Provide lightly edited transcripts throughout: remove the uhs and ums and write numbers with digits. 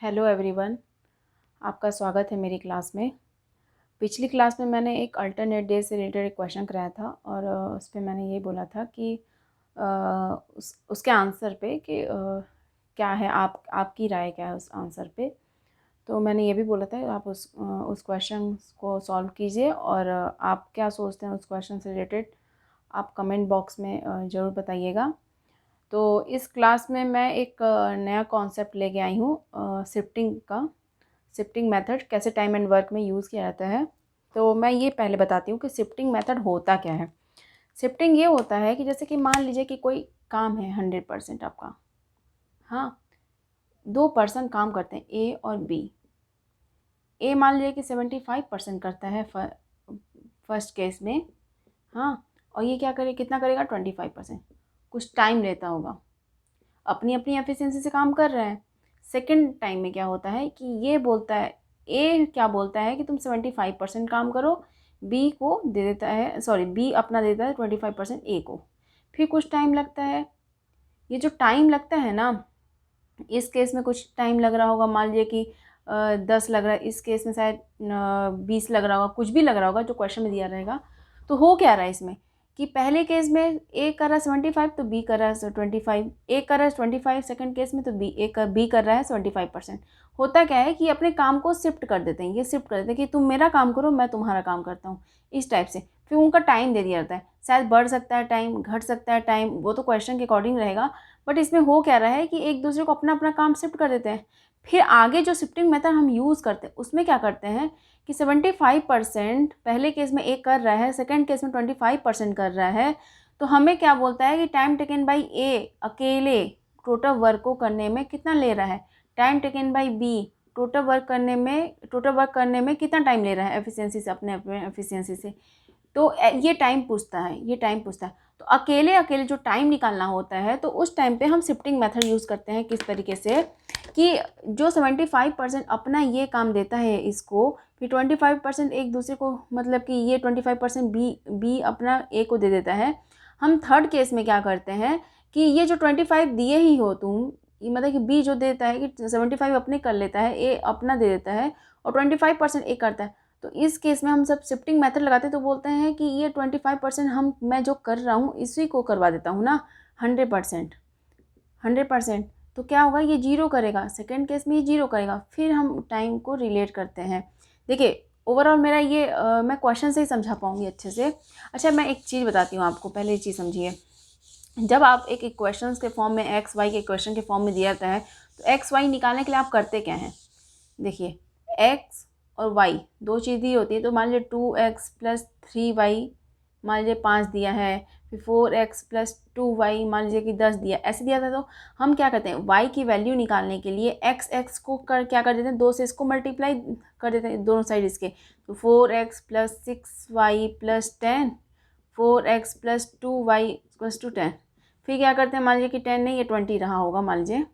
Hello everyone, आपका स्वागत है मेरी क्लास में। पिछली क्लास में मैंने एक अल्टरनेट डे से रिलेटेड एक क्वेश्चन कराया था और उस पर मैंने ये बोला था कि उसके आंसर पे कि क्या है आपकी राय क्या है उस आंसर पे। तो मैंने ये भी बोला था आप उस क्वेश्चन को सॉल्व कीजिए और आप क्या सोचते हैं उस क्वेश्चन से रिलेटेड आप कमेंट बॉक्स में ज़रूर बताइएगा। तो इस क्लास में मैं एक नया कॉन्सेप्ट लेके आई हूँ शिफ्टिंग मेथड कैसे टाइम एंड वर्क में यूज़ किया जाता है। तो मैं ये पहले बताती हूँ कि शिफ्टिंग मेथड होता क्या है। शिफ्टिंग ये होता है कि जैसे कि मान लीजिए कि कोई काम है 100% आपका, हाँ, 2 पर्सन काम करते हैं ए और बी। ए मान लीजिए कि 75% करता है फर्स्ट केस में, हाँ, और ये क्या करे कितना करेगा 25%। कुछ टाइम लेता होगा, अपनी अपनी एफिशिएंसी से काम कर रहे हैं। सेकंड टाइम में क्या होता है कि ये बोलता है, ए क्या बोलता है कि तुम 75% काम करो, बी को दे देता है, सॉरी बी अपना देता है 25% ए को। फिर कुछ टाइम लगता है, ये जो टाइम लगता है ना, इस केस में कुछ टाइम लग रहा होगा, मान लीजिए कि 10 लग रहा है, इस केस में शायद 20 लग रहा होगा, कुछ भी लग रहा होगा जो क्वेश्चन में दिया रहेगा। तो हो क्या रहा है इसमें कि पहले केस में ए कर रहा है 75 तो बी कर रहा है 25, ए कर रहा है 25 सेकंड केस में तो बी कर रहा है 75%। होता क्या है कि अपने काम को शिफ्ट कर देते हैं, ये शिफ्ट कर देते हैं कि तुम मेरा काम करो मैं तुम्हारा काम करता हूँ, इस टाइप से। फिर उनका टाइम दे दिया जाता है, शायद बढ़ सकता है टाइम, घट सकता है टाइम, वो तो क्वेश्चन के अकॉर्डिंग रहेगा। बट इसमें हो क्या रहा है कि एक दूसरे को अपना अपना काम शिफ्ट कर देते हैं। फिर आगे जो शिफ्टिंग मेथड हम यूज़ करते हैं उसमें क्या करते हैं कि 75% पहले केस में ए कर रहा है, सेकंड केस में 25% कर रहा है। तो हमें क्या बोलता है कि टाइम टेकन बाई ए अकेले टोटल वर्क को करने में कितना ले रहा है, time taken by B total work करने में कितना टाइम ले रहा है एफिशिएंसी से, अपने अपने एफिशिएंसी से। तो ये टाइम पूछता है। तो अकेले अकेले जो टाइम निकालना होता है तो उस टाइम पे हम शिफ्टिंग मेथड यूज़ करते हैं किस तरीके से कि जो 75% अपना ये काम देता है इसको, फिर 25% एक दूसरे को, मतलब कि ये 25% बी अपना ए को दे देता है। हम थर्ड केस में क्या करते हैं कि ये जो 25 दिए ही हो तुम, ये मतलब कि बी जो देता है कि 75 अपने कर लेता है, ए अपना दे देता है और 25% ए करता है। तो इस केस में हम सब शिफ्टिंग मेथड लगाते हैं तो बोलते हैं कि ये 25% मैं जो कर रहा हूँ इसी को करवा देता हूँ ना, 100%। तो क्या होगा, ये जीरो करेगा, सेकेंड केस में ये जीरो करेगा। फिर हम टाइम को रिलेट करते हैं। देखिए ओवरऑल मेरा ये मैं क्वेश्चन से ही समझा पाऊँगी अच्छे से। अच्छा, मैं एक चीज़ बताती हूँ आपको, पहले ये चीज़ समझिए। जब आप एक इक्वेशंस के फॉर्म में, एक्स वाई के इक्वेशन के फॉर्म में दिया जाता है तो एक्स वाई निकालने के लिए आप करते क्या हैं, देखिए एक्स और वाई दो चीज़ दी होती है। तो मान लीजिए 2x प्लस 3y, मान लीजिए 5 दिया है, फिर 4x प्लस 2y मान लीजिए कि 10 दिया, ऐसे दिया था। तो हम क्या करते हैं, y की वैल्यू निकालने के लिए x को क्या कर देते हैं, 2 से इसको मल्टीप्लाई कर देते हैं दोनों साइड इसके। तो 4x plus 6y plus 10, 4x plus 2y plus 10। फिर क्या करते हैं, मान लीजिए कि 10 नहीं, ये 20 रहा होगा मान लीजिए,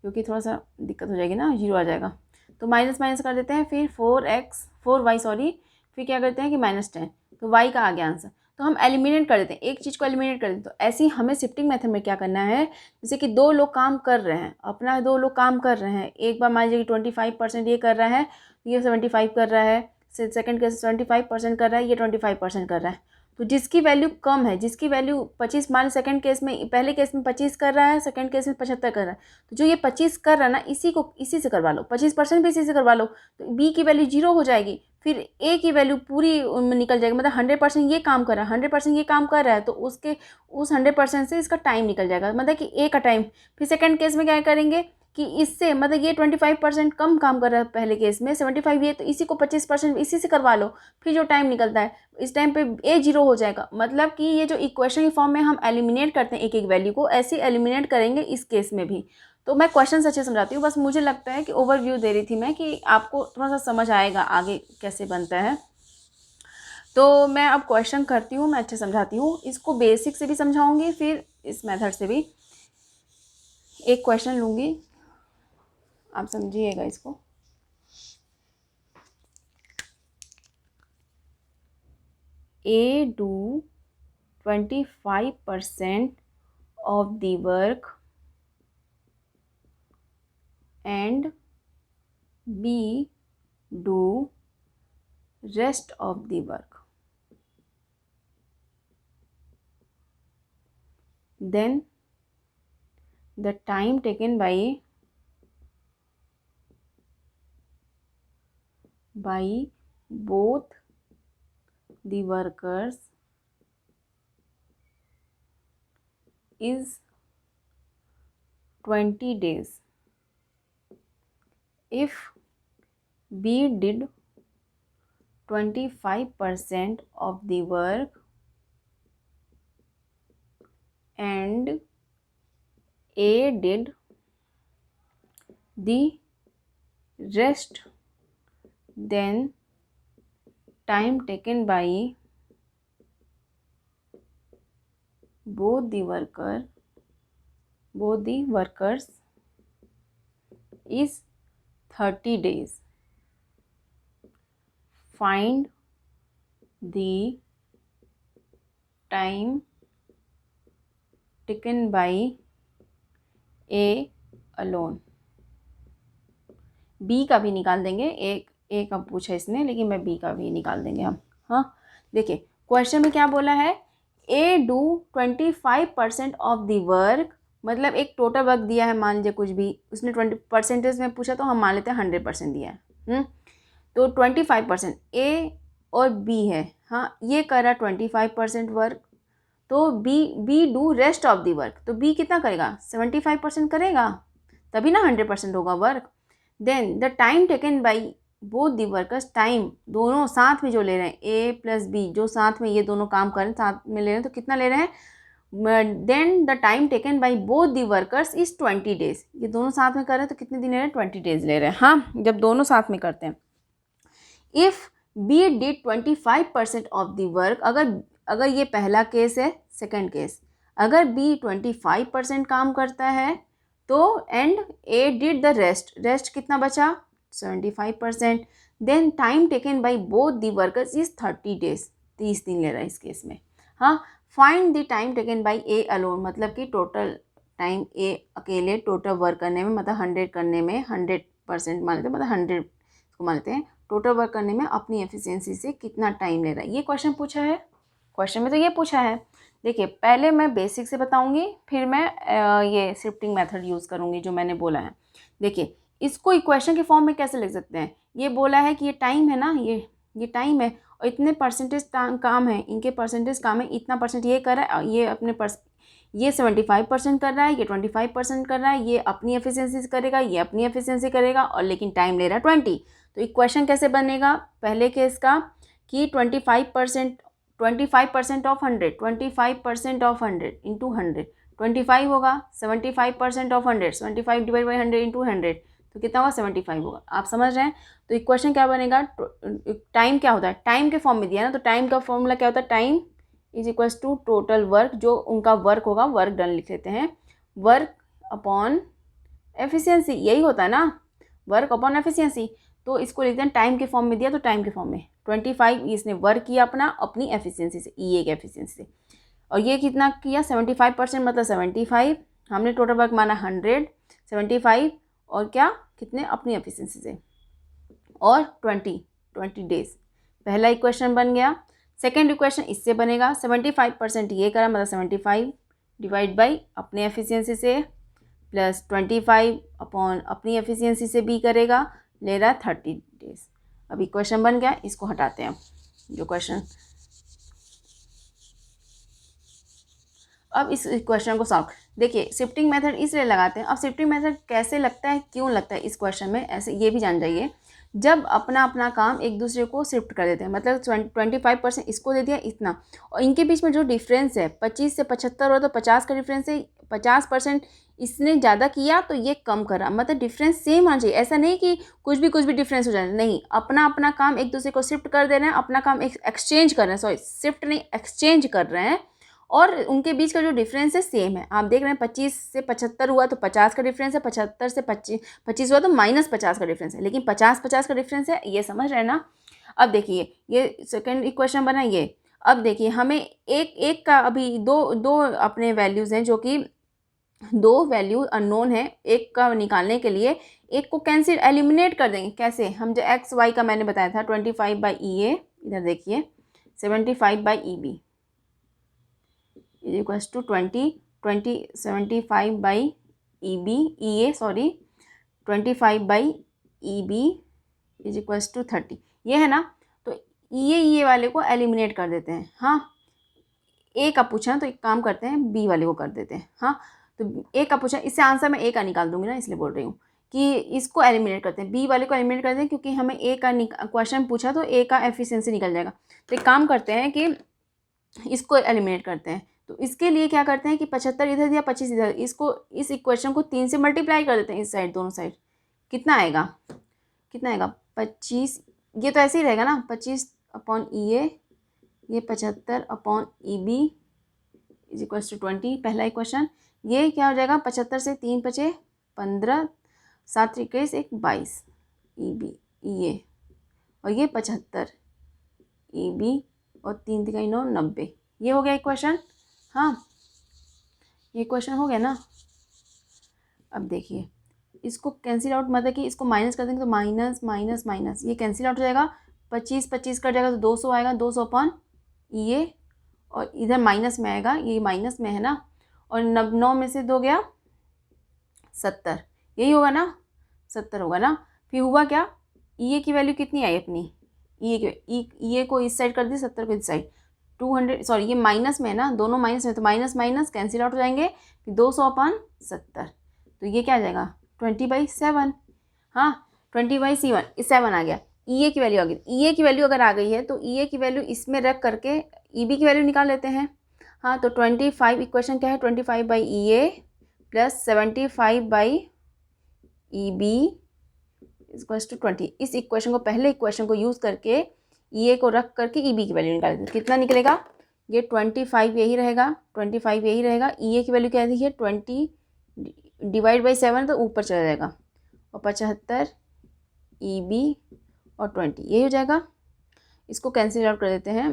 क्योंकि थोड़ा सा दिक्कत हो जाएगी ना, जीरो आ जाएगा। तो माइनस माइनस कर देते हैं, फिर 4y सॉरी, फिर क्या करते हैं कि -10। तो y का आ गया आंसर। तो हम एलिमिनेट कर देते हैं, एक चीज़ को एलिमिनेट कर देते हैं। तो ऐसे ही हमें शिफ्टिंग मेथड में क्या करना है, जैसे कि दो लोग काम कर रहे हैं, अपना दो लोग काम कर रहे हैं, एक बार मान लीजिए कि 25% ये कर रहा है, ये 75 कर रहा है, सेकंड के 75% कर रहा है, ये 25% कर रहा है। तो जिसकी वैल्यू कम है, जिसकी वैल्यू 25, मान सेकंड केस में, पहले केस में 25 कर रहा है, सेकंड केस में 75 कर रहा है, तो जो ये 25 कर रहा है ना, इसी से करवा लो, 25% भी इसी से करवा लो। तो बी की वैल्यू 0 हो जाएगी, फिर ए की वैल्यू पूरी निकल जाएगी, मतलब 100% ये काम कर रहा है, 100% ये काम कर रहा है, तो उसके उस 100% से इसका टाइम निकल जाएगा, मतलब कि ए का टाइम। फिर सेकंड केस में क्या करेंगे कि इससे, मतलब ये 25% कम काम कर रहा है पहले केस में, 75 ये, तो इसी को 25% इसी से करवा लो, फिर जो टाइम निकलता है इस टाइम पे ए 0 हो जाएगा। मतलब कि ये जो इक्वेशन के फॉर्म में हम एलिमिनेट करते हैं एक एक वैल्यू को, ऐसे एलिमिनेट करेंगे इस केस में भी। तो मैं क्वेश्चन अच्छे समझाती हूँ, बस मुझे लगता है कि ओवरव्यू दे रही थी मैं कि आपको थोड़ा सा समझ आएगा आगे कैसे बनता है। तो मैं अब क्वेश्चन करती हूँ, मैं अच्छे समझाती हूँ, इसको बेसिक से भी समझाऊंगी, फिर इस मेथड से भी। एक क्वेश्चन लूँगी, आप समझिएगा इसको। A do 25% of the work and B do rest of the work. Then the time taken by both the workers is 20 days. If B did 25% of the work and A did the rest, then time taken by both the workers is 30 days. Find the time taken by A alone. B का भी निकाल देंगे, ए का पूछा इसने, लेकिन मैं B का भी निकाल देंगे हम. हाँ, देखिए क्वेश्चन में क्या बोला है, ए डू 25% ऑफ द वर्क, मतलब एक टोटल वर्क दिया है, मान लीजिए कुछ भी, उसने 20% में पूछा तो हम मान लेते हैं 100% दिया है. तो 25% ए और बी है. हाँ, ये कर रहा 25% वर्क, तो B do rest of the work, तो बी कितना करेगा, 75% करेगा, तभी ना 100% होगा work. Then the time taken by both the workers, time दोनों साथ में जो ले रहे हैं, ए प्लस बी जो साथ में ये दोनों काम कर रहे हैं, साथ में ले रहे हैं, तो कितना ले रहे हैं. Then the time taken by both the workers is 20 days. ये दोनों साथ में कर रहे हैं तो कितने दिन ले रहे हैं, 20 डेज ले रहे हैं. हाँ, जब दोनों साथ में करते हैं. If B did 25% of the work, अगर ये पहला केस है, सेकेंड केस, अगर बी 25% काम करता है तो and A did the rest कितना बचा, 75%. Then time taken by both the workers is 30 days, 30 दिन ले रहा है इस केस में. हाँ, find the time taken by A alone, मतलब कि टोटल टाइम ए अकेले टोटल वर्क करने में, मतलब 100 करने में 100% मान लेते हैं, मतलब 100 को मान लेते हैं, टोटल वर्क करने में अपनी एफिशिएंसी से कितना टाइम ले रहा है. ये क्वेश्चन पूछा है, क्वेश्चन में तो ये पूछा है. देखिए पहले मैं बेसिक से बताऊंगी, फिर मैं ये शिफ्टिंग मेथड यूज़ करूंगी जो मैंने बोला है. देखिए इसको इक्वेशन के फॉर्म में कैसे लिख सकते हैं, ये बोला है कि ये टाइम है ना, ये टाइम है और इतने परसेंटेज काम है, इनके परसेंटेज काम है, इतना परसेंट ये कर रहा है, ये अपने ये 75% कर रहा है, ये 25% कर रहा है, ये अपनी एफिशिएंसी से करेगा, ये अपनी एफिशिएंसी करेगा, और लेकिन टाइम ले रहा है 20. तो इक्वेशन कैसे बनेगा पहले केस का, कि 25% ऑफ 100, 25% ऑफ 100 इंटू 100, 25 होगा. 75% ऑफ 100, 75 डिवाइड बाई 100 इंटू 100, तो कितना होगा, 75 होगा. आप समझ रहे हैं. तो इक्वेशन क्या बनेगा, टाइम क्या होता है, टाइम के फॉर्म में दिया ना, तो टाइम का फॉर्मूला क्या होता है, time is equals to total work, जो उनका वर्क होगा, वर्क डन लिख लेते हैं, वर्क अपॉन एफिशिएंसी, यही होता है ना, वर्क अपॉन एफिशिएंसी. तो इसको लिखते हैं टाइम के फॉर्म में दिया, तो टाइम के फॉर्म में 25 इसने वर्क किया अपना अपनी एफिशिएंसी से, ई की एफिशिएंसी से, और ये कितना किया 75%, मतलब 75, हमने टोटल वर्क माना 100, 75 और क्या कितने अपनी एफिशिएंसी से, और 20 डेज. पहला इक्वेशन बन गया. सेकेंड इक्वेशन इससे बनेगा, 75% ये करा, मतलब 75 डिवाइड बाई अपने एफिशिएंसी से प्लस 25 अपॉन अपनी एफिशिएंसी से बी करेगा, ले रहा है 30 डेज. अब इक्वेशन बन गया, इसको हटाते हैं जो क्वेश्चन. अब इस इक्वेशन को सॉल्व, देखिए शिफ्टिंग मेथड इसलिए लगाते हैं. अब शिफ्टिंग मेथड कैसे लगता है, क्यों लगता है इस क्वेश्चन में, ऐसे ये भी जान जाइए. जब अपना अपना काम एक दूसरे को शिफ्ट कर देते हैं, मतलब 25% इसको दे दिया इतना, और इनके बीच में जो डिफरेंस है 25 से 75 हो, तो 50 का डिफरेंस है, 50% इसने ज़्यादा किया तो ये कम करा, मतलब डिफरेंस सेम आना चाहिए. ऐसा नहीं कि कुछ भी डिफरेंस हो जाए, नहीं, अपना अपना काम एक दूसरे को शिफ्ट कर दे रहे हैं, अपना काम एक्सचेंज कर रहे हैं, सॉरी शिफ्ट नहीं एक्सचेंज कर रहे हैं, और उनके बीच का जो डिफरेंस है सेम है. आप देख रहे हैं 25 से 75 हुआ तो 50 का डिफरेंस है, 75 से 25 हुआ तो -50 का डिफरेंस है, लेकिन 50 का डिफरेंस है, ये समझ रहे हैं ना. अब देखिए ये सेकंड इक्वेशन बना ये. अब देखिए हमें एक का अभी दो अपने वैल्यूज़ हैं, जो कि दो वैल्यू अननोन है, एक का निकालने के लिए एक को कैंसिल एलिमिनेट कर देंगे। कैसे? हम जो एक्स वाई का मैंने बताया था 25/EA, इधर देखिए 75/EB is equals to 75/EB EA 25/EB is equals to 30, ये है ना। तो ये वाले को एलिमिनेट कर देते हैं। हाँ, ए का पूछा तो एक काम करते हैं, बी वाले को कर देते हैं। हाँ, तो ए का पूछा, इससे आंसर मैं ए का निकाल दूंगी ना, इसलिए बोल रही हूँ कि इसको एलिमिनेट करते हैं, बी वाले को एलिमिनेट करते हैं, क्योंकि हमें ए का क्वेश्चन पूछा तो ए का एफिशिएंसी निकल जाएगा। तो एक काम करते हैं कि इसको एलिमिनेट करते हैं। तो इसके लिए क्या करते हैं कि 75 इधर दिया, 25 इधर, इसको इस इक्वेशन को 3 से मल्टीप्लाई कर देते हैं, इस साइड दोनों साइड। कितना आएगा? 25, ये तो ऐसे ही रहेगा ना, 25/EA, ये 75/EB इज इक्वल्स टू 20, पहला इक्वेशन। ये क्या हो जाएगा? 75 से 3 × 5 = 15, 7 × 1 = 22 EB EA, और ये 75 EB, और 3 × 9 = 90। ये हो गया इक्वेशन। हाँ, ये क्वेश्चन हो गया ना। अब देखिए, इसको कैंसिल आउट, मतलब कि इसको माइनस कर देंगे तो माइनस माइनस माइनस, ये कैंसिल आउट हो जाएगा। 25 25 कट जाएगा तो 200 आएगा, 200/EA, और इधर माइनस में आएगा, ये माइनस में है ना, और 9 में से 2 गया 70, यही होगा ना, 70 होगा ना। फिर हुआ क्या? EA की वैल्यू कितनी आई अपनी? EA को इस साइड कर दी, 70 को इस साइड, 200, सॉरी ये माइनस में है ना, दोनों माइनस में, तो माइनस माइनस कैंसिल आउट हो जाएंगे। फिर 200/70, तो ये क्या आ जाएगा? 20/7। हाँ, 20/7 आ गया। EA की वैल्यू आ गई। EA की वैल्यू अगर आ गई है तो EA की वैल्यू इसमें रख करके EB की वैल्यू निकाल लेते हैं। हाँ, तो 25 इक्वेशन क्या है? 25/EA plus 75/EB equals to 20। इस इक्वेशन को, पहले इक्वेशन को यूज़ करके EA को रख करके EB की वैल्यू निकाल देते हैं। कितना निकलेगा? ये 25 यही रहेगा, 25 यही रहेगा। EA की वैल्यू क्या दी है? 20 / 7, तो ऊपर चला जाएगा, और 75 EB और 20 यही हो जाएगा। इसको कैंसिल आउट कर देते हैं।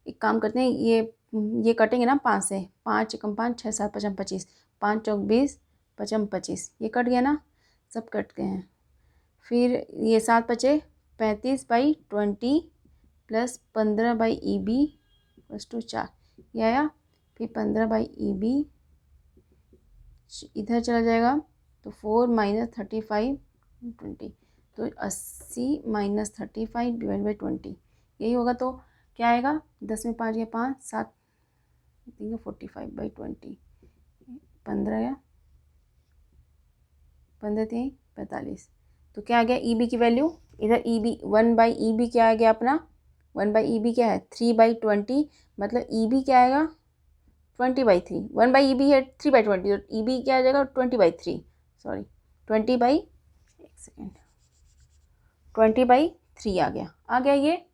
एक काम करते हैं, ये कटेंगे ना 5 से, 5 × 5 = 6 7 × 5 = 25, 5 × 4 = 20, 5 × 25, ये कट गया ना, सब कट गए हैं। फिर ये 7 बचे 35/20 प्लस 15/EB = 4, ये आया। फिर 15/EB इधर चला जाएगा, तो 4 - 35 20, तो 80 - 35 / 20 यही होगा। तो क्या आएगा? 10 में 5 गया 5, 7 3 45/20, 15 या 15 3 45। तो क्या आ गया? EB की वैल्यू, इधर EB 1/EB क्या आ गया अपना? 1/EB क्या है? 3/20, मतलब EB क्या आएगा? 20/3। 1/EB है 3/20, तो EB क्या आ जाएगा? 20/3, सॉरी 20/3 आ गया। ये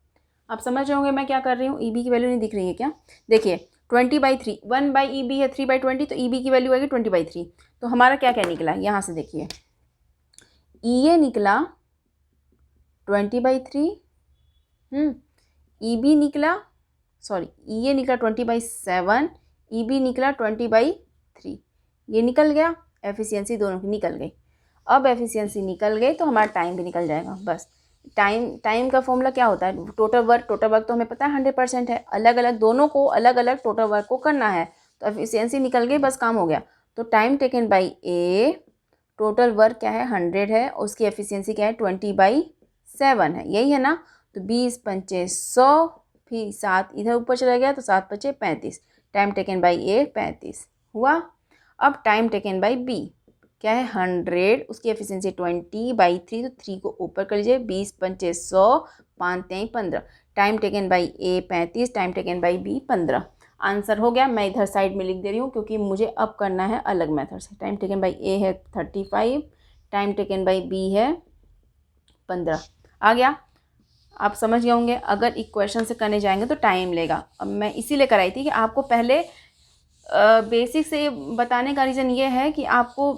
आप समझ रहे होंगे मैं क्या कर रही हूँ। EB की वैल्यू नहीं दिख रही है क्या? देखिए 20/3, 1/EB है 3/20, तो EB की वैल्यू आएगी 20/3। तो हमारा क्या क्या निकला? यहाँ से देखिए, EA निकला 20/3, EB निकला, सॉरी EA निकला 20/7, EB निकला 20/3, ये निकल गया। एफिशिएंसी दोनों की निकल गई। अब एफिशिएंसी निकल गई तो हमारा टाइम भी निकल जाएगा। बस टाइम का फॉर्मूला क्या होता है? टोटल वर्क तो हमें पता है 100% है, अलग अलग दोनों को अलग अलग टोटल वर्क को करना है, तो एफिशिएंसी निकल गई, बस काम हो गया। तो time taken by A, total work क्या है? 100 है, उसकी एफिशिएंसी क्या है? 20/7 है, यही है ना। तो 20 × 5 = 100, फिर 7 इधर ऊपर चला गया, तो 7 × 5 = 35। टाइम टेकन बाई ए 35 हुआ। अब टाइम टेकन बाई बी क्या है? 100, उसकी एफिशिएंसी 20/3, तो 3 को ऊपर कर लीजिए, 20 × 5 = 100, 5 × 3 = 15। Time taken by A 35, time taken by B 15। Answer हो गया। मैं इधर साइड में लिख दे रही हूँ क्योंकि मुझे अब करना है अलग मेथड से। टाइम टेकन बाई ए है 35, टाइम टेकन बाई बी है 15। आ गया? आप समझ गए होंगे। अगर इक्वेशन से करने जाएंगे तो टाइम लेगा। अब मैं इसीलिए कराई थी कि आपको पहले बेसिक से बताने का रीज़न ये है कि आपको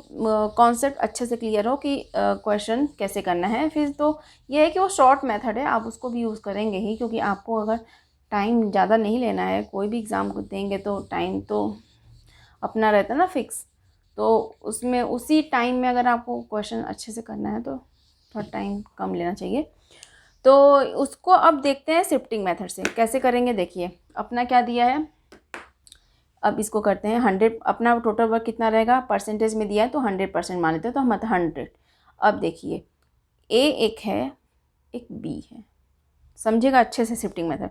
कॉन्सेप्ट अच्छे से क्लियर हो कि क्वेश्चन कैसे करना है। फिर तो ये है कि वो शॉर्ट मेथड है, आप उसको भी यूज़ करेंगे ही, क्योंकि आपको अगर टाइम ज़्यादा नहीं लेना है, कोई भी एग्ज़ाम को देंगे तो टाइम तो अपना रहता है ना फिक्स। तो उसमें उसी टाइम में अगर आपको क्वेश्चन अच्छे से करना है तो थोड़ा टाइम कम लेना चाहिए। तो उसको अब देखते हैं शिफ्टिंग मेथड से कैसे करेंगे। देखिए अपना क्या दिया है, अब इसको करते हैं 100। अपना टोटल वर्क कितना रहेगा, परसेंटेज में दिया है तो 100% मान लेते हैं, तो हम 100। अब देखिए ए एक है, एक बी है, समझिएगा अच्छे से शिफ्टिंग मेथड।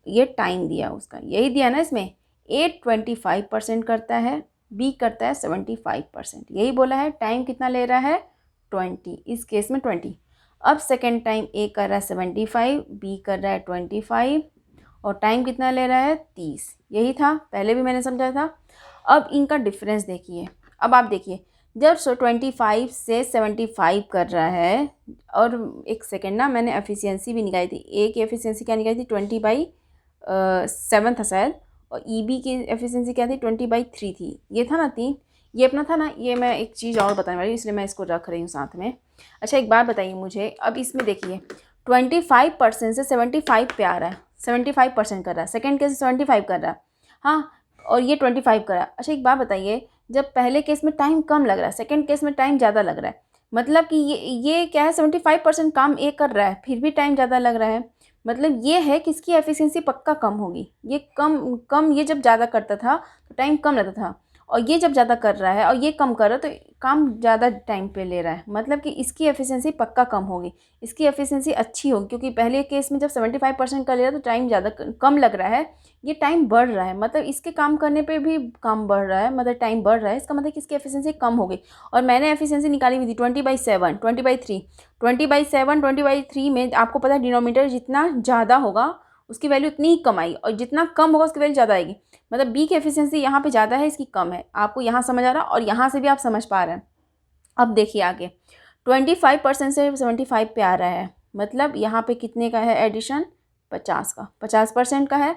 ये टाइम दिया उसका, यही दिया ना इसमें। ए 25% करता है, बी करता है 75%, यही बोला है। टाइम कितना ले रहा है 20, इस केस में 20। अब सेकेंड टाइम ए कर रहा है 75, बी कर रहा है 25, और टाइम कितना ले रहा है 30। यही था, पहले भी मैंने समझाया था। अब इनका डिफरेंस देखिए। अब आप देखिए जब 25 से 75 कर रहा है, और एक सेकेंड ना, मैंने एफिशिएंसी भी निकाली थी। ए की एफिशिएंसी क्या निकाली थी 20/7 था शायद, और ई बी की एफिशिएंसी क्या थी 20/3 थी। ये था ना 3, ये अपना था ना। ये मैं एक चीज़ और बताने वाली हूँ, इसलिए मैं इसको रख रही हूँ साथ में। अच्छा एक बात बताइए मुझे, अब इसमें देखिए 25% से 75 पे आ रहा है, 75% कर रहा है। सेकेंड केस 75 कर रहा है, हाँ, और ये 25 कर रहा है। अच्छा एक बात बताइए, जब पहले केस में टाइम कम लग रहा है, सेकेंड केस में टाइम ज़्यादा लग रहा है, मतलब कि ये क्या है 75% काम ए कर रहा है, फिर भी टाइम ज़्यादा लग रहा है। मतलब ये है कि इसकी एफिशिएंसी पक्का कम होगी। ये कम ये जब ज़्यादा करता था तो टाइम कम लगता था, और ये जब ज़्यादा कर रहा है और ये कम कर रहा है तो काम ज़्यादा टाइम पे ले रहा है। मतलब कि इसकी एफिशिएंसी पक्का कम होगी, इसकी एफिशिएंसी अच्छी होगी, क्योंकि पहले केस में जब 75% कर ले रहा है तो टाइम ज़्यादा कम लग रहा है, ये टाइम बढ़ रहा है, मतलब इसके काम करने पे भी काम बढ़ रहा है, मतलब टाइम बढ़ रहा है, इसका मतलब कि इसकी एफिशिएंसी कम हो गई। और मैंने एफिशिएंसी निकाली हुई थी 20/7, 20/3, 20/7, 20/3 में आपको पता है डिनोमिनेटर जितना ज़्यादा होगा उसकी वैल्यू उतनी ही कम आएगी, और जितना कम होगा उसकी वैल्यू ज़्यादा आएगी। मतलब बी की एफिशिएंसी यहाँ पे ज़्यादा है, इसकी कम है। आपको यहाँ समझ आ रहा है, और यहाँ से भी आप समझ पा रहे हैं। अब देखिए आगे 25% से 75 पे आ रहा है, मतलब यहाँ पे कितने का है एडिशन 50 का, 50% का है।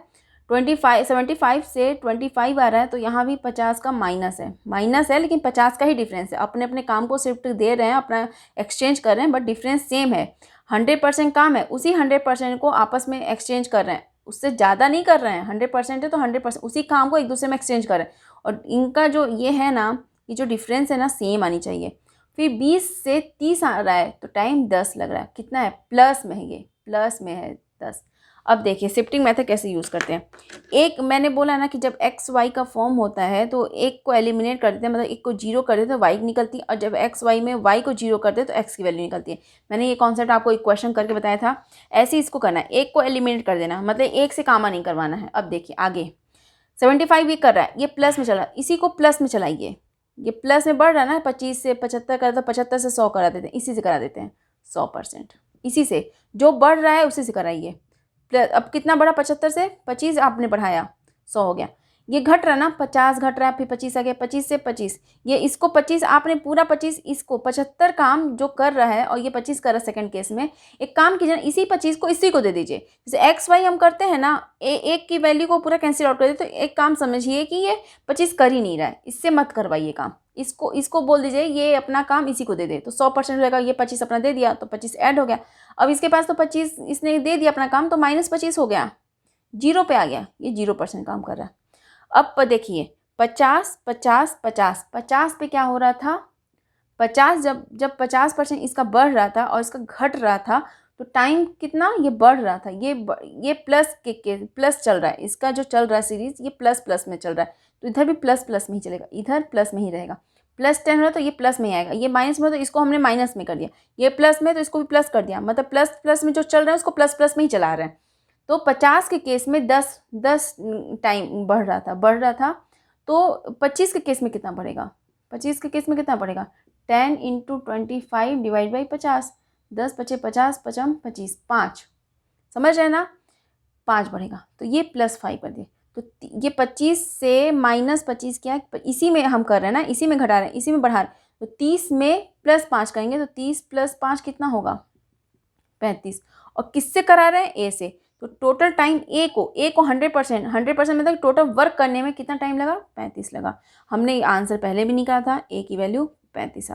75 से 25 आ रहा है तो यहाँ भी 50 का माइनस है, लेकिन 50 का ही डिफरेंस है। अपने अपने काम को शिफ्ट दे रहे हैं, अपना एक्सचेंज कर रहे हैं, बट डिफरेंस सेम है। 100% काम है, उसी 100% को आपस में एक्सचेंज कर रहे हैं, उससे ज़्यादा नहीं कर रहे हैं। 100% है तो 100% उसी काम को एक दूसरे में एक्सचेंज कर रहे हैं, और इनका जो ये है ना, ये जो डिफरेंस है ना सेम आनी चाहिए। फिर 20 से 30 आ रहा है तो टाइम 10 लग रहा है, कितना है प्लस में है, ये प्लस में है 10। अब देखिए शिफ्टिंग मेथड कैसे यूज़ करते हैं। एक मैंने बोला ना कि जब एक्स वाई का फॉर्म होता है तो एक को एलिमिनेट कर देते हैं, मतलब एक को जीरो कर देते हैं तो वाई निकलती है, और जब एक्स वाई में वाई को जीरो कर देते तो एक्स की वैल्यू निकलती है। मैंने ये कॉन्सेप्ट आपको एक क्वेश्चन करके बताया था। ऐसे ही इसको करना है, एक को एलिमिनेट कर देना, मतलब एक से कामा नहीं करवाना है। अब देखिए आगे 75 भी कर रहा है, ये प्लस में चल रहा है, इसी को प्लस में चलाइए। ये प्लस में बढ़ रहा है ना, 25 से 75 करा तो 75 से 100 करा देते हैं, इसी से करा देते हैं 100%। इसी से जो बढ़ रहा है उसी से कराइए। प्लस अब कितना बढ़ा, 75 से 25 आपने बढ़ाया 100 हो गया। ये घट रहा ना, 50 घट रहा है, फिर 25 आ गया, 25 से 25, ये इसको 25 आपने पूरा 25, इसको 75 काम जो कर रहा है और ये 25 कर रहा है सेकंड केस में। एक काम कीजिए, इसी 25 को इसी को दे दीजिए। जैसे एक्स वाई हम करते हैं ना, एक की वैल्यू को पूरा कैंसिल आउट कर देते, तो एक काम समझिए कि ये 25 कर ही नहीं रहा है, इससे मत करवाइए काम। इसको बोल दीजिए ये अपना काम इसी को दे दे, तो 100% रहेगा। ये 25 अपना दे दिया तो 25 ऐड हो गया। अब इसके पास तो 25 इसने दे दिया अपना काम, तो -25 हो गया, जीरो पे आ गया, ये 0% काम कर रहा है। अब देखिए 50 50 50 50 पे क्या हो रहा था, 50 जब 50% इसका बढ़ रहा था और इसका घट रहा था, तो टाइम कितना ये बढ़ रहा था। ये प्लस के प्लस चल रहा है, इसका जो चल रहा है सीरीज ये प्लस प्लस में चल रहा है, तो इधर भी प्लस प्लस में ही चलेगा, इधर प्लस में ही रहेगा। +10 हो रहा तो ये प्लस में ही आएगा, ये माइनस में तो इसको हमने माइनस में कर दिया, ये प्लस में तो इसको भी प्लस कर दिया, मतलब प्लस प्लस में जो चल रहा है उसको प्लस प्लस में ही चला रहे हैं। तो 50 के केस में 10 टाइम बढ़ रहा था, तो 25 के केस में कितना बढ़ेगा, 25 के केस में कितना बढ़ेगा, 10 × 25 डिवाइड बाई 50, 10 × 5 = 50, 5 × 25 5, समझ रहे ना, 5 बढ़ेगा। तो ये +5 कर दिए, तो ये 25 से -25 क्या है, इसी में हम कर रहे हैं ना, इसी में घटा रहे हैं, इसी में बढ़ा रहे हैं, तो 30 में +5 करेंगे तो 30 + 5 कितना होगा 35। और किससे करा रहे हैं, ए से। तो टोटल टाइम ए को 100% मतलब टोटल वर्क करने में कितना टाइम लगा, 35 लगा। हमने आंसर पहले भी निकाला था, ए की वैल्यू 35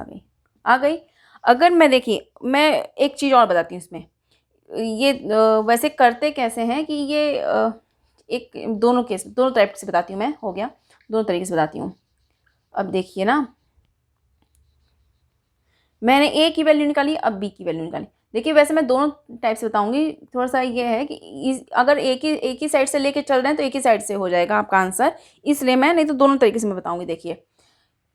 आ गई। अगर मैं देखिए, मैं एक चीज़ और बताती हूँ इसमें, ये वैसे करते कैसे हैं कि ये एक दोनों टाइप से बताती हूँ मैं, हो गया दोनों तरीके से बताती हूँ। अब देखिए ना, मैंने ए की वैल्यू निकाली, अब बी की वैल्यू निकाली। देखिए वैसे मैं दोनों टाइप से बताऊंगी, थोड़ा सा ये है कि अगर एक ही साइड से लेके चल रहे हैं तो एक ही साइड से हो जाएगा आपका आंसर, इसलिए मैं नहीं तो दोनों तरीके से मैं बताऊंगी। देखिए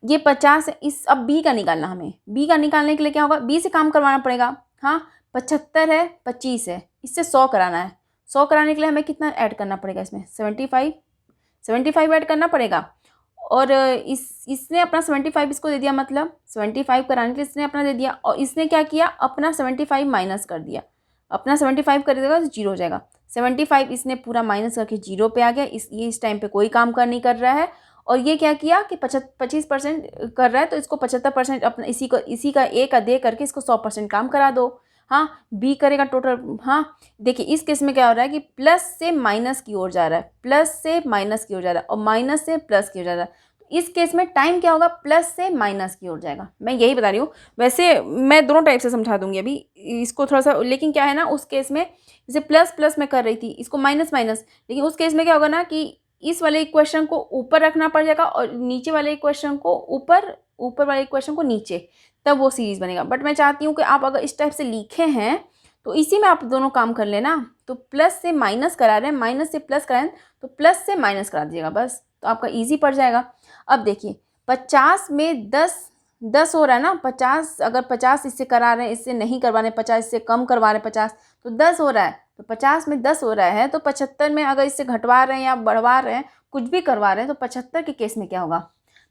ये 50 है, इस अब बी का निकालना, हमें बी का निकालने के लिए क्या होगा, बी से काम करवाना पड़ेगा। हाँ 75 है, 25 है, इससे 100 कराना है। 100 कराने के लिए हमें कितना ऐड करना पड़ेगा, इसमें 75 ऐड करना पड़ेगा। और इसने अपना 75 इसको दे दिया, मतलब 75 कराने के लिए इसने अपना दे दिया, और इसने क्या किया, अपना 75 माइनस कर दिया। अपना 75 कर देगा तो जीरो हो जाएगा। 75 इसने पूरा माइनस करके जीरो पे आ गया। ये इस टाइम पे कोई काम नहीं कर रहा है। और ये क्या किया कि 25% कर रहा है, तो इसको 75% अपना इसी का ए का दे करके इसको 100% काम करा दो। हाँ बी करेगा टोटल। हाँ देखिए इस केस में क्या हो रहा है कि प्लस से माइनस की ओर जा रहा है, प्लस से माइनस की ओर जा रहा है, और माइनस से प्लस की ओर जा रहा है। तो इस केस में टाइम क्या होगा, प्लस से माइनस की ओर जाएगा। मैं यही बता रही हूँ, वैसे मैं दोनों टाइप से समझा दूंगी अभी इसको थोड़ा सा। लेकिन क्या है ना, उस केस में जैसे प्लस प्लस में कर रही थी, इसको माइनस माइनस, लेकिन उस केस में क्या होगा ना कि इस वाले इक्वेशन को ऊपर रखना पड़ जाएगा और नीचे वाले इक्वेशन को ऊपर, ऊपर वाले इक्वेशन को नीचे, तब वो सीरीज बनेगा। बट मैं चाहती हूँ कि आप अगर इस टाइप से लिखे हैं तो इसी में आप दोनों काम कर लेना। तो प्लस से माइनस करा रहे हैं, माइनस से प्लस करा रहे हैं, तो प्लस से माइनस करा दीजिएगा बस, तो आपका इजी पड़ जाएगा। अब देखिए 50 में 10 हो रहा है ना, 50 अगर 50 इससे करा रहे हैं, इससे नहीं करवा रहे, 50 इससे कम करवा रहे हैं, 50 तो 10 हो रहा है। तो 50 में 10 हो रहा है, तो 75 में अगर इससे घटवा रहे हैं या बढ़वा रहे हैं, कुछ भी करवा रहे हैं, तो 75 के केस में क्या होगा,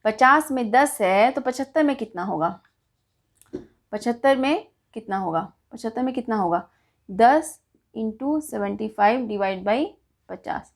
50 में 10 है तो 75 में कितना होगा, 75 में कितना होगा, 75 में कितना होगा, 10 इंटू 75 डिवाइड बाई 50।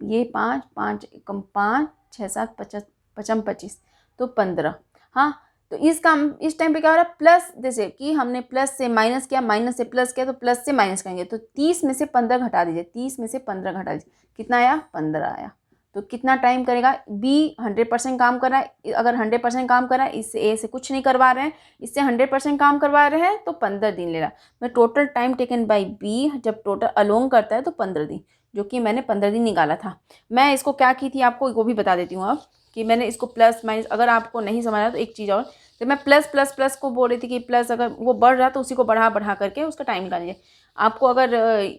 ये 5 5 कम 5 6 7 50 पचम 25 तो 15। हाँ तो इस टाइम पे क्या हो रहा है, प्लस, जैसे कि हमने प्लस से माइनस किया, माइनस से प्लस किया, तो प्लस से माइनस करेंगे, तो 30 में से 15 घटा दीजिए, 30 में से 15 घटा दीजिए, कितना आया, 15 आया। तो कितना टाइम करेगा, बी 100% काम कर रहा है। अगर 100% काम कर रहा है, इससे ए से कुछ नहीं करवा रहे हैं, इससे 100% काम करवा रहे हैं, तो 15 दिन ले रहा है। मैं total time taken by B जब टोटल अलोंग करता है तो 15 दिन, जो कि मैंने 15 दिन निकाला था। मैं इसको क्या की थी आपको वो भी बता देती हूँ अब, कि मैंने इसको प्लस माइनस, अगर आपको नहीं समझ आया तो एक चीज़ और, जब मैं प्लस प्लस प्लस को बोल रही थी कि प्लस अगर वो बढ़ रहा तो उसी को बढ़ा बढ़ा करके उसका टाइम निकाल लीजिए। आपको अगर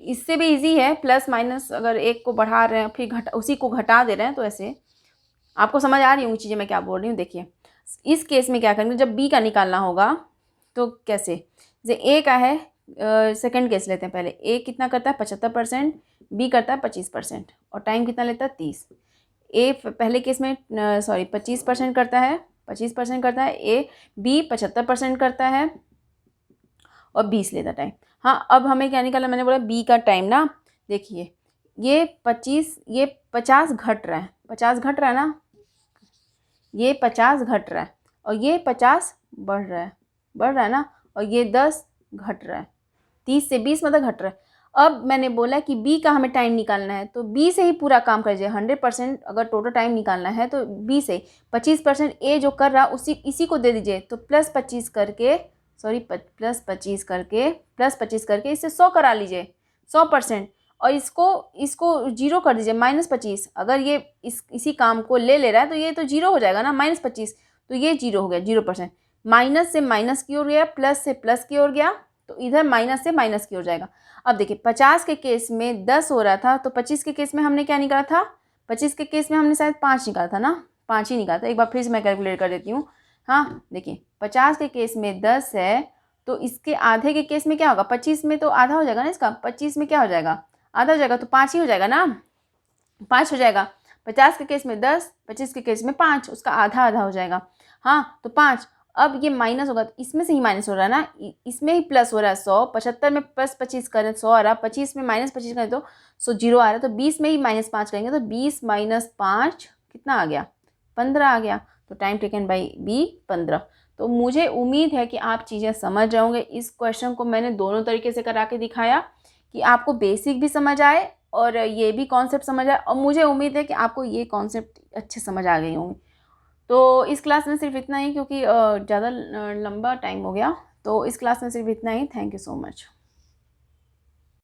इससे भी इजी है, प्लस माइनस अगर एक को बढ़ा रहे हैं फिर उसी को घटा दे रहे हैं, तो ऐसे आपको समझ आ रही होंगी चीज़ें मैं क्या बोल रही हूँ। देखिए इस केस में क्या करेंगे, जब बी का निकालना होगा तो कैसे, जैसे ए का है, सेकंड केस लेते हैं पहले। ए कितना करता है 75%, बी करता है 25%, और टाइम कितना लेता है 30। ए पहले केस में 25% करता है, 25% करता है ए, बी 75% करता है और 20 लेता टाइम। हाँ अब हमें क्या निकाला, मैंने बोला बी का टाइम ना, देखिए ये 50 घट रहा है, 50 घट रहा है ना, ये 50 घट रहा है और ये 50 बढ़ रहा है, बढ़ रहा है ना, और ये 10 घट रहा है, 30 से 20 मतलब घट रहा है। अब मैंने बोला कि बी का हमें टाइम निकालना है, तो बी से ही पूरा काम कर लीजिए। 100% अगर टोटल टाइम निकालना है तो बी से 25% ए जो कर रहा इसी को दे दीजिए, तो प्लस 25 करके, प्लस 25 करके इससे 100 करा लीजिए, 100%। और इसको जीरो कर दीजिए, -25। अगर ये इसी काम को ले रहा है तो ये तो जीरो हो जाएगा ना, -25, तो ये जीरो हो गया, 0%। माइनस से माइनस की ओर गया, प्लस से प्लस की ओर गया, तो इधर माइनस से माइनस की ओर जाएगा। अब देखिए 50 के केस में 10 हो रहा था, तो 25 के केस में हमने क्या निकाला था, 25 के केस में हमने शायद 5 निकाला था ना, 5 ही निकाला था। एक बार फिर से मैं कैलकुलेट कर देती हूँ। हाँ देखिए 50 के केस में 10 है, तो इसके आधे के केस में क्या होगा, 25 में तो आधा हो जाएगा ना इसका, 25 में क्या हो जाएगा, आधा हो जाएगा, तो 5 ही हो जाएगा ना, 5 हो जाएगा। 50 के केस में 10, 25 के केस में 5, उसका आधा आधा हो जाएगा। हाँ तो 5। अब ये माइनस होगा, तो इसमें से ही माइनस हो रहा है ना, इसमें ही प्लस हो रहा है 100। 75 में प्लस 25 करें 100 आ रहा, 25 में -25 करें तो 0 आ रहा है, तो 20 में ही -5 करेंगे तो 20 - 5 कितना आ गया, 15 आ गया। तो टाइम टेकन बाई बी 15। तो मुझे उम्मीद है कि आप चीज़ें समझ रहे होंगे। इस क्वेश्चन को मैंने दोनों तरीके से करा के दिखाया कि आपको बेसिक भी समझ आए और ये भी कॉन्सेप्ट समझ आए, और मुझे उम्मीद है कि आपको ये कॉन्सेप्ट अच्छे समझ आ गई होंगी। तो इस क्लास में सिर्फ इतना ही, क्योंकि ज़्यादा लंबा टाइम हो गया, तो इस क्लास में सिर्फ इतना ही। Thank you so much.